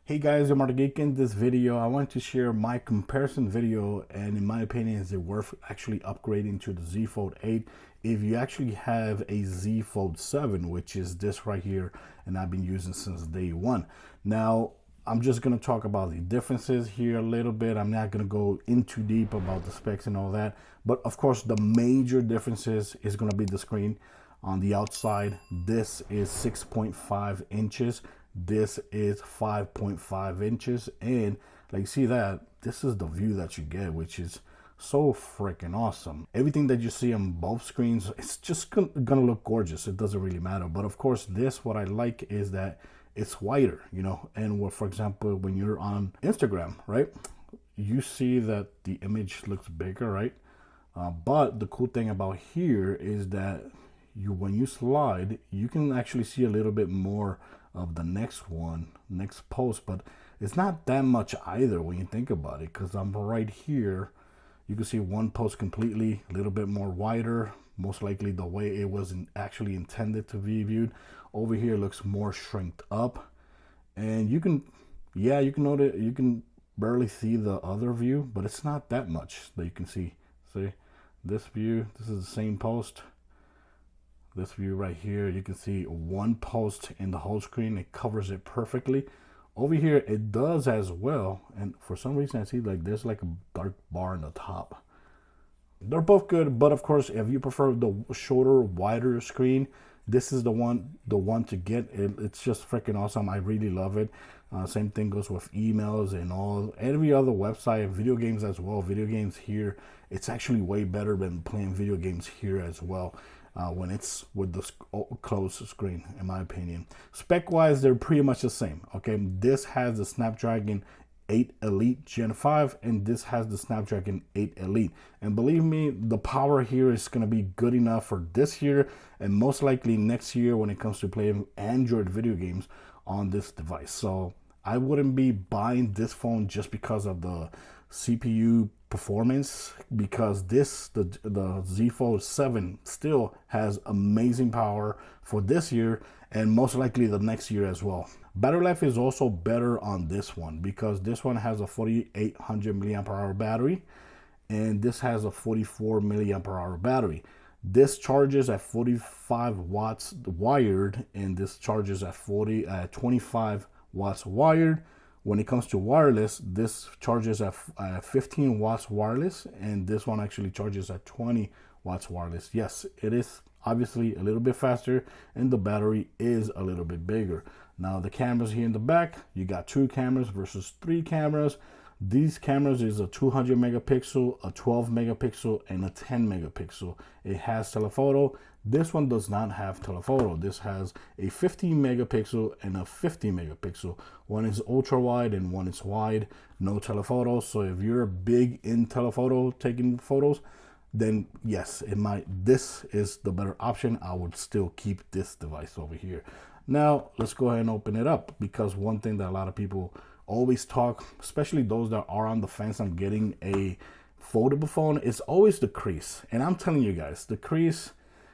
Hey guys, I'm Geek. In this video, I want to share my comparison video, and in my opinion, is it worth actually upgrading to the Z Fold 8 if you actually have a Z Fold 7, which is this right here, and I've been using since day one. Now, I'm just going to talk about the differences here a little bit. I'm not going to go in too deep about the specs and all that, but of course, the major differences is going to be the screen. On the outside, this is 6.5 inches. This is 5.5 inches, and like, see that this is the view that you get, which is so freaking awesome. Everything that you see on both screens, it's just gonna look gorgeous. It doesn't really matter. But of course, this, what I like is that it's wider, you know. And what, for example, when you're on Instagram, right, you see that the image looks bigger, right? But the cool thing about here is that when you slide, you can actually see a little bit more of the next post, but it's not that much either when you think about it, because I'm right here. You can see one post completely a little bit more wider, most likely the way it was actually intended to be viewed. Over here looks more shrinked up, and you can notice, you can barely see the other view, but it's not that much that you can see. See this view, this is the same post. This view right here, you can see one post in the whole screen. It covers it perfectly. Over here, it does as well. And for some reason, I see like there's like a dark bar in the top. They're both good, but of course, if you prefer the shorter, wider screen, this is the one to get. It's just freaking awesome. I really love it. Same thing goes with emails and every other website, video games as well. Video games here, it's actually way better than playing video games here as well. When it's with the closed screen, in my opinion. Spec wise, they're pretty much the same. Okay, this has the Snapdragon 8 Elite Gen 5, and this has the Snapdragon 8 Elite. And believe me, the power here is going to be good enough for this year, and most likely next year when it comes to playing Android video games on this device. So I wouldn't be buying this phone just because of the CPU performance, because the Z Fold 7 still has amazing power for this year and most likely the next year as well. Battery life is also better on this one, because this one has a 4800 milliamp hour battery, and this has a 44 milliamp hour battery. This charges at 45 watts wired, and this charges at 25 watts wired. When it comes to wireless, this charges at 15 watts wireless, and this one actually charges at 20 watts wireless. Yes, it is obviously a little bit faster, and the battery is a little bit bigger. Now the cameras here in the back, you got 2 cameras versus 3 cameras. These cameras is a 200 megapixel, a 12 megapixel, and a 10 megapixel. It has telephoto. This one does not have telephoto. This has a 15 megapixel and a 50 megapixel. One is ultra wide and one is wide. No telephoto. So if you're big in telephoto, taking photos, then yes, this is the better option. I would still keep this device over here. Now let's go ahead and open it up, because one thing that a lot of people always talk, especially those that are on the fence on getting a foldable phone, is always the crease. And I'm telling you guys, the crease,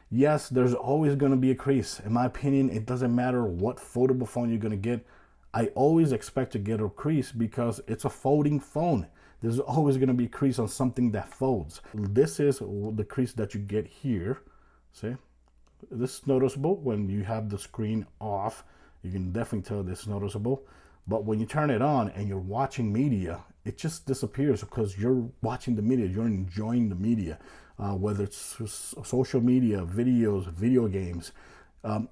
yes, there's always going to be a crease. In my opinion, it doesn't matter what foldable phone you're going to get. I always expect to get a crease because it's a folding phone. There's always going to be a crease on something that folds. This is the crease that you get here. See, this is noticeable when you have the screen off. You can definitely tell this is noticeable. But when you turn it on and you're watching media, it just disappears, because you're watching the media, you're enjoying the media, whether it's social media, videos, video games.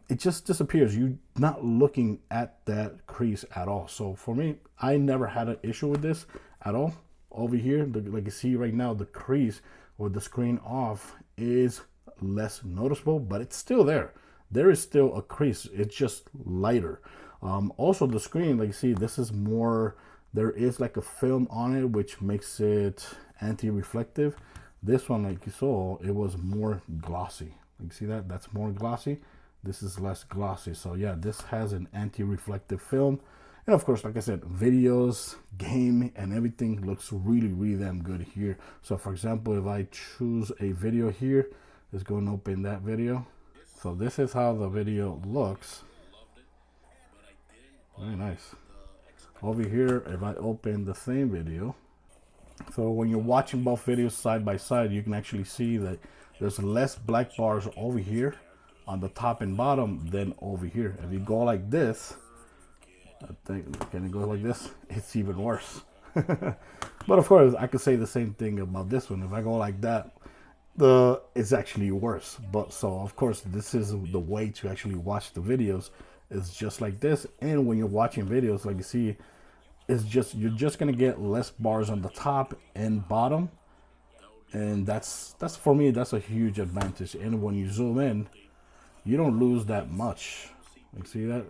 It just disappears. You're not looking at that crease at all. So for me, I never had an issue with this at all. Over here, like you see right now, the crease with the screen off is less noticeable, but it's still there. There is still a crease. It's just lighter. Also the screen, like you see, this is more, there is like a film on it, which makes it anti-reflective. This one, like you saw, it was more glossy. You see that? That's more glossy. This is less glossy. So yeah, this has an anti-reflective film. And of course, like I said, videos, game, and everything looks really, really damn good here. So for example, if I choose a video here, let's go and open that video. So this is how the video looks. Very nice. over here, if I open the same video, so when you're watching both videos side by side, you can actually see that there's less black bars over here on the top and bottom than over here. If you go like this, I think, can it go like this? It's even worse. But of course, I could say the same thing about this one. If I go like that, it's actually worse. But so of course, this is the way to actually watch the videos. It's just like this. And when you're watching videos, like you see, it's just, you're just gonna get less bars on the top and bottom, and that's for me, that's a huge advantage. And when you zoom in, you don't lose that much. You see that?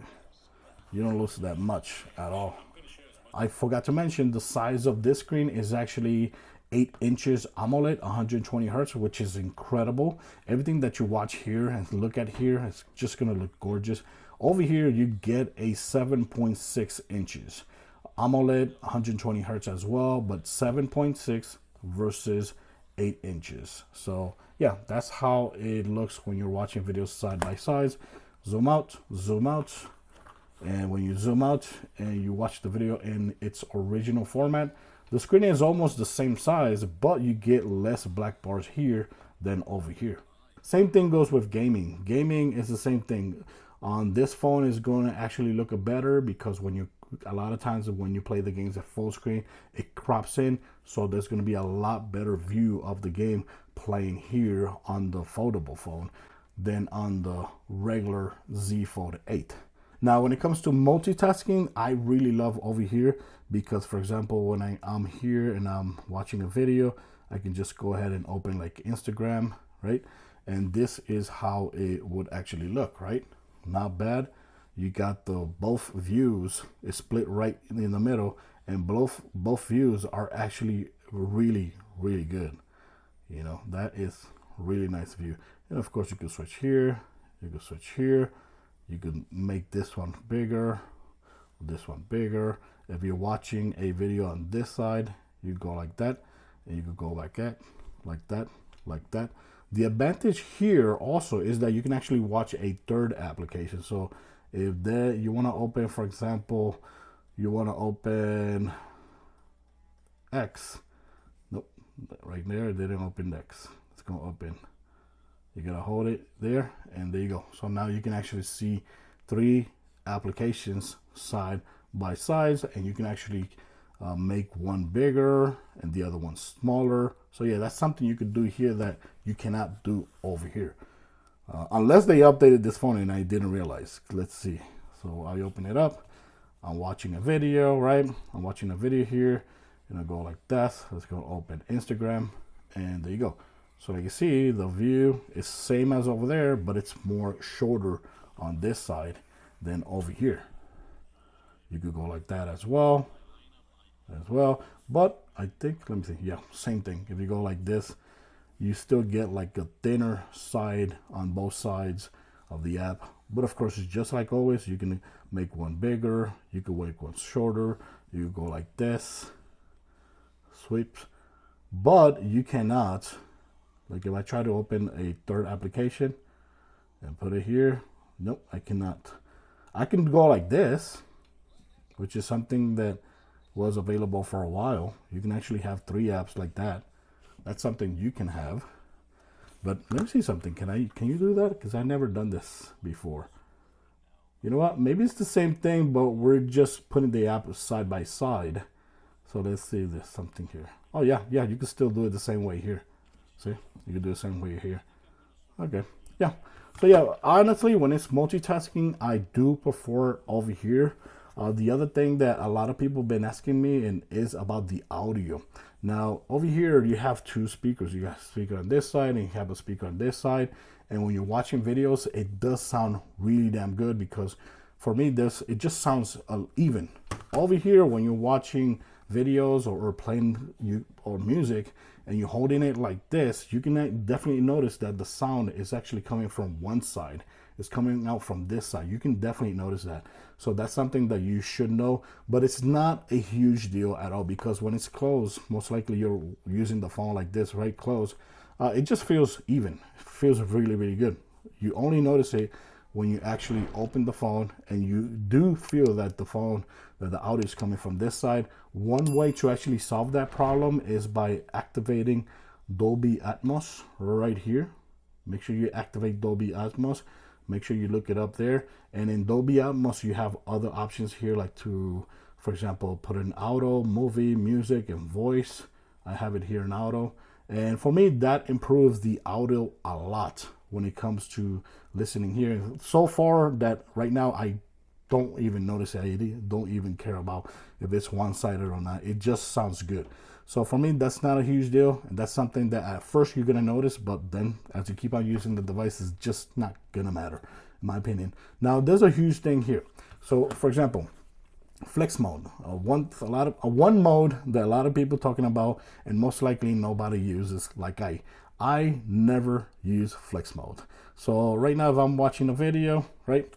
You don't lose that much at all. I forgot to mention the size of this screen is actually 8 inches AMOLED, 120 hertz, which is incredible. Everything that you watch here and look at here is just gonna look gorgeous. Over here, you get a 7.6 inches AMOLED, 120 hertz as well, but 7.6 versus 8 inches. So yeah, that's how it looks when you're watching videos side by side. Zoom out, zoom out. And when you zoom out and you watch the video in its original format, the screen is almost the same size, but you get less black bars here than over here. Same thing goes with gaming. Gaming is the same thing. On this phone is going to actually look better because when you, a lot of times when you play the games at full screen, it crops in. So there's going to be a lot better view of the game playing here on the foldable phone than on the regular Z Fold 8. Now, when it comes to multitasking, I really love over here because, for example, when I'm here and I'm watching a video, I can just go ahead and open like Instagram, right? And this is how it would actually look, right? Not bad. You got the both views is split right in the middle, and both views are actually really good. You know, that is really nice view. And of course, you can switch here, you can switch here. You can make this one bigger, this one bigger. If you're watching a video on this side, you go like that, and you can go like that, like that, like that. The advantage here also is that you can actually watch a third application. So if you want to open, for example, you want to open X. Nope, right there, it didn't open X. It's going to open. You gotta hold it there, and there you go. So now you can actually see 3 applications side by side, and you can actually make one bigger and the other one smaller. So yeah, that's something you could do here that you cannot do over here, unless they updated this phone and I didn't realize. Let's see. So I open it up. I'm watching a video, right? I'm watching a video here, and I go like that. Let's go open Instagram, and there you go. So like you see, the view is same as over there, but it's more shorter on this side than over here. You could go like that as well. But I think, let me see, yeah, same thing. If you go like this, you still get like a thinner side on both sides of the app. But of course, it's just like always, you can make one bigger, you can make one shorter, you go like this, sweeps. But you cannot, like if I try to open a third application and put it here, nope, I cannot. I can go like this, which is something that was available for a while. You can actually have 3 apps like that. That's something you can have. But let me see something. Can you do that? Because I've never done this before. You know what? Maybe it's the same thing, but we're just putting the app side by side. So let's see, there's something here. Oh yeah, you can still do it the same way here. See, you can do the same way here. Okay, yeah. So yeah, honestly, when it's multitasking, I do prefer over here. The other thing that a lot of people have been asking me and is about the audio. Now over here, you have 2 speakers. You have a speaker on this side and you have a speaker on this side. And when you're watching videos, it does sound really damn good because for me, it just sounds even. Over here, when you're watching videos or playing music and you're holding it like this, you can definitely notice that the sound is actually coming from one side. It's coming out from this side. You can definitely notice that. So that's something that you should know, but it's not a huge deal at all because when it's closed, most likely you're using the phone like this, right close. It just feels even. It feels really good. You only notice it when you actually open the phone and you do feel that the that the audio is coming from this side. One way to actually solve that problem is by activating Dolby Atmos right here. Make sure you activate Dolby Atmos. Make sure you look it up there. And in Dolby Atmos, you have other options here, like to, for example, put in auto, movie, music, and voice. I have it here in auto. And for me, that improves the audio a lot when it comes to listening here. So far that right now, I don't even notice it. Don't even care about if it's one-sided or not. It just sounds good. So for me, that's not a huge deal. And that's something that at first you're going to notice, but then as you keep on using the device, it's just not going to matter, in my opinion. Now, there's a huge thing here. So for example, flex mode, one mode that a lot of people talking about, and most likely nobody uses. Like I never use flex mode. So right now, if I'm watching a video, right?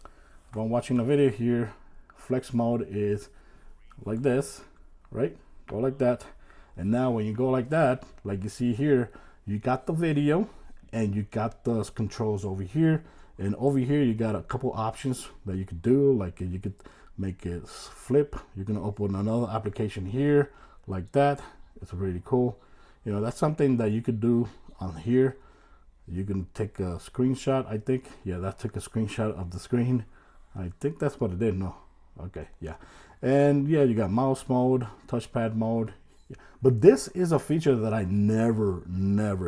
If I'm watching a video here, flex mode is like this, right? Go like that. And now when you go like that, like you see here, you got the video and you got the controls over here. And over here, you got a couple options that you could do. Like you could make it flip. You're gonna open another application here like that. It's really cool. You know, that's something that you could do on here. You can take a screenshot, I think. Yeah, that took a screenshot of the screen. I think that's what it did. No, okay, yeah. And yeah, you got mouse mode, touchpad mode. Yeah. But this is a feature that I never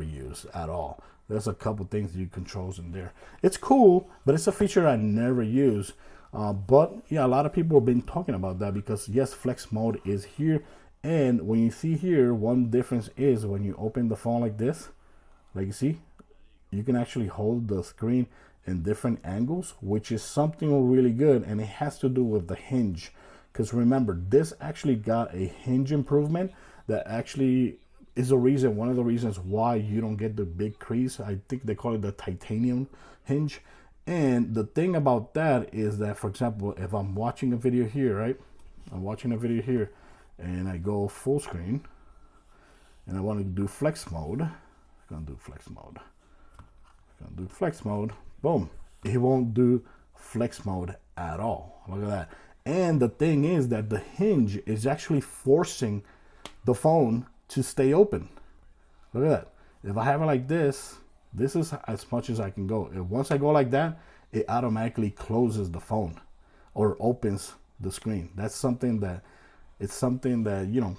use at all. There's a couple things you controls in there. It's cool, but it's a feature I never use. But yeah, a lot of people have been talking about that because yes, flex mode is here. And when you see here, one difference is when you open the phone like this, like you see, you can actually hold the screen in different angles, which is something really good. And it has to do with the hinge. Because remember, this actually got a hinge improvement that actually is one of the reasons why you don't get the big crease. I think they call it the titanium hinge. And the thing about that is that, for example, if I'm watching a video here, right? I'm watching a video here and I go full screen and I want to do flex mode. I'm going to do flex mode. I'm going to do flex mode. Boom. It won't do flex mode at all. Look at that. And the thing is that the hinge is actually forcing the phone to stay open. Look at that. If I have it like this, this is as much as I can go. If once I go like that, it automatically closes the phone or opens the screen. That's something that you know,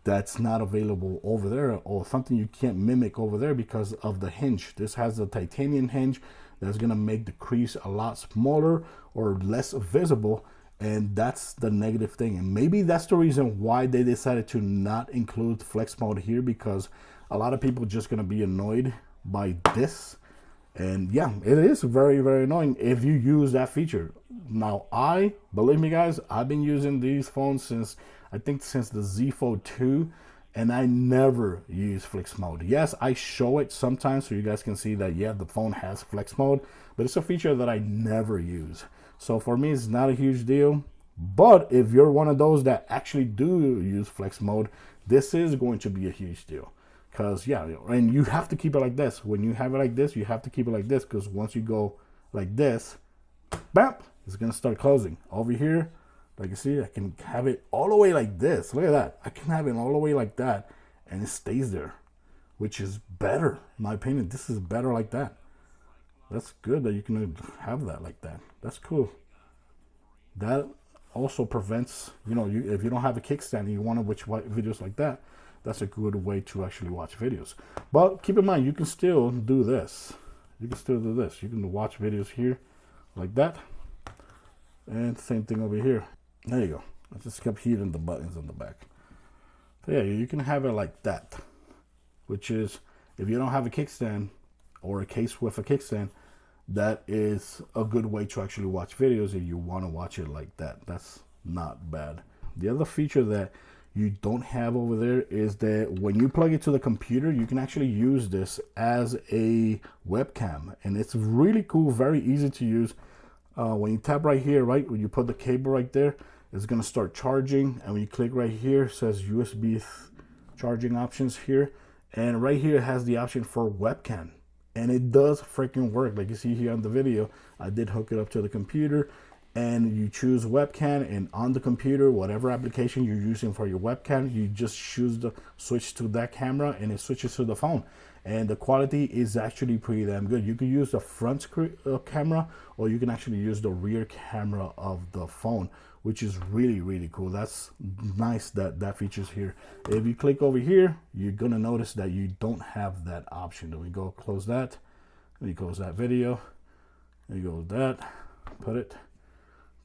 that's not available over there, or something you can't mimic over there because of the hinge. This has a titanium hinge that's gonna make the crease a lot smaller or less visible. And that's the negative thing. And maybe that's the reason why they decided to not include flex mode here, because a lot of people are just going to be annoyed by this. And yeah, it is very, very annoying if you use that feature. Now, believe me guys, I've been using these phones since the Z Fold 2, and I never use flex mode. Yes, I show it sometimes so you guys can see that, yeah, the phone has flex mode, but it's a feature that I never use. So for me, it's not a huge deal. But if you're one of those that actually do use flex mode, this is going to be a huge deal. Because, yeah, and you have to keep it like this. When you have it like this, you have to keep it like this. Because once you go like this, bam, it's going to start closing. Over here, like you see, I can have it all the way like this. Look at that. I can have it all the way like that. And it stays there, which is better. In my opinion, this is better like that. That's good that you can have that like that. That's cool. That also prevents, you know, if you don't have a kickstand and you want to watch videos like that, that's a good way to actually watch videos. But keep in mind, you can still do this. You can still do this. You can watch videos here like that. And same thing over here. There you go. I just kept hitting the buttons on the back. So yeah, you can have it like that, which is, if you don't have a kickstand or a case with a kickstand, that is a good way to actually watch videos if you want to watch it like that. That's not bad. The other feature that you don't have over there is that when you plug it to the computer, you can actually use this as a webcam, and it's really cool, very easy to use. When you tap right here, right, when you put the cable right there, it's going to start charging, and when you click right here, it says USB charging options here, and right here it has the option for webcam. And it does freaking work. Like you see here on the video, I did hook it up to the computer, and you choose webcam, and on the computer, whatever application you're using for your webcam, you just choose the switch to that camera and it switches to the phone. And the quality is actually pretty damn good. You can use the front camera, or you can actually use the rear camera of the phone, which is really, really cool. That's nice that that feature's here. If you click over here, you're gonna notice that you don't have that option. Let me go close that. Let me close that video. There you go with that. Put it.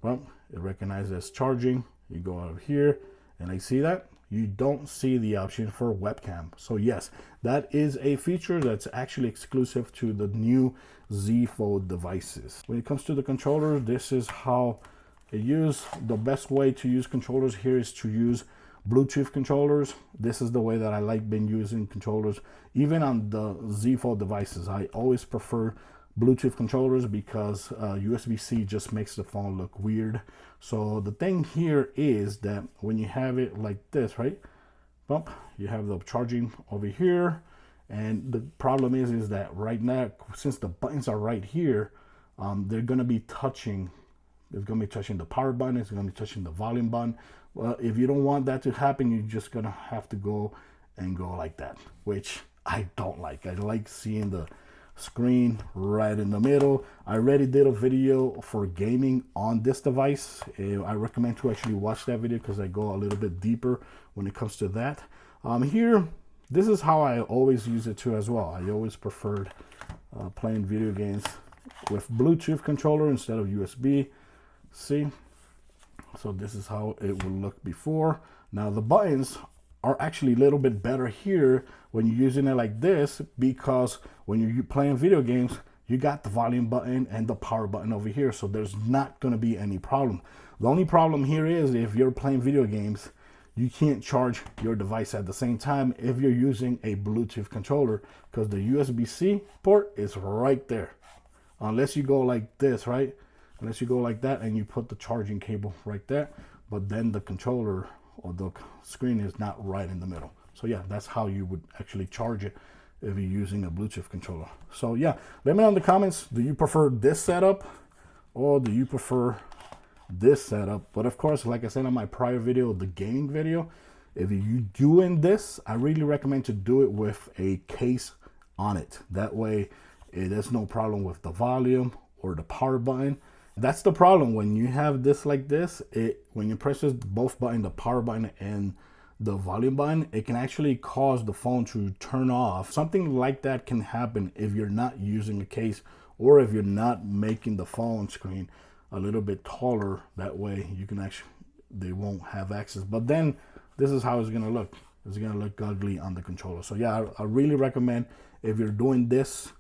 Well, it recognizes as charging. You go out of here, and I see that. You don't see the option for webcam. So yes, that is a feature that's actually exclusive to the new Z Fold devices. When it comes to the controller, this is how it use. The best way to use controllers here is to use Bluetooth controllers. This is the way that I like been using controllers. Even on the Z Fold devices, I always prefer Bluetooth controllers because USB-C just makes the phone look weird. So the thing here is that when you have it like this, right, bump, you have the charging over here, and the problem is that right now, since the buttons are right here, they're gonna be touching. It's gonna be touching the power button. It's gonna be touching the volume button. Well, if you don't want that to happen, you're just gonna have to go like that, which I don't like. I like seeing the screen right in the middle. I already did a video for gaming on this device. I recommend to actually watch that video because I go a little bit deeper when it comes to that. Here, this is how I always use it too as well. I always preferred playing video games with Bluetooth controller instead of USB. See, so this is how it will look before. Now the buttons are actually a little bit better here when you're using it like this, because when you're playing video games, you got the volume button and the power button over here, so there's not going to be any problem. The only problem here is if you're playing video games, you can't charge your device at the same time if you're using a Bluetooth controller, because the USB-C port is right there. Unless you go like this, right? Unless you go like that and you put the charging cable right there, but then the controller or the screen is not right in the middle. So yeah, that's how you would actually charge it if you're using a Bluetooth controller. So yeah, let me know in the comments, do you prefer this setup or do you prefer this setup? But of course, like I said on my prior video, the gaming video, if you're doing this, I really recommend to do it with a case on it. That way there's no problem with the volume or the power button. That's the problem when you have this like this. When you press both buttons, the power button and the volume button, it can actually cause the phone to turn off. Something like that can happen if you're not using a case, or if you're not making the phone screen a little bit taller. That way you can actually, they won't have access. But then this is how it's gonna look. It's gonna look ugly on the controller. So yeah, I really recommend, if you're doing this,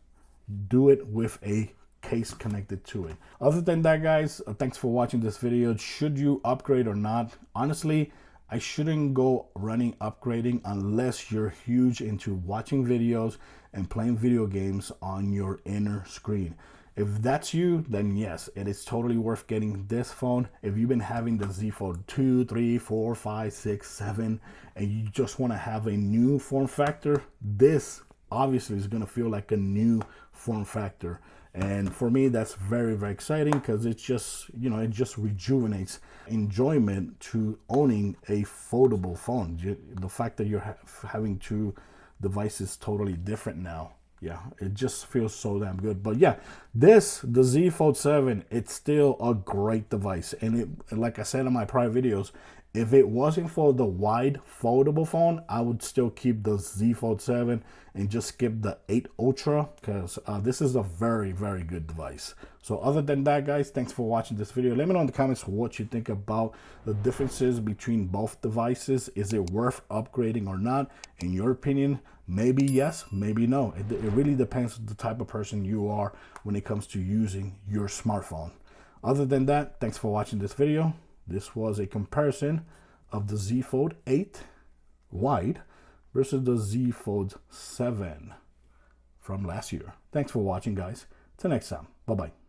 do it with a case connected to it. Other than that, guys, thanks for watching this video. Should you upgrade or not? Honestly, I shouldn't go running upgrading unless you're huge into watching videos and playing video games on your inner screen. If that's you, then yes, it is totally worth getting this phone. If you've been having the Z Fold 2, 3, 4, 5, 6, 7, and you just want to have a new form factor, this obviously is going to feel like a new form factor. And for me, that's very, very exciting, because it's just, you know, it just rejuvenates enjoyment to owning a foldable phone. The fact that you're having two devices totally different now. Yeah, it just feels so damn good. But yeah, the Z Fold 7, it's still a great device. And it, like I said in my prior videos, if it wasn't for the wide foldable phone, I would still keep the Z Fold 7 and just skip the 8 Ultra, because this is a very, very good device. So other than that, guys, thanks for watching this video. Let me know in the comments what you think about the differences between both devices. Is it worth upgrading or not? In your opinion, maybe yes, maybe no. It really depends on the type of person you are when it comes to using your smartphone. Other than that, thanks for watching this video. This was a comparison of the Z Fold 8 wide versus the Z Fold 7 from last year. Thanks for watching, guys. Till next time. Bye-bye.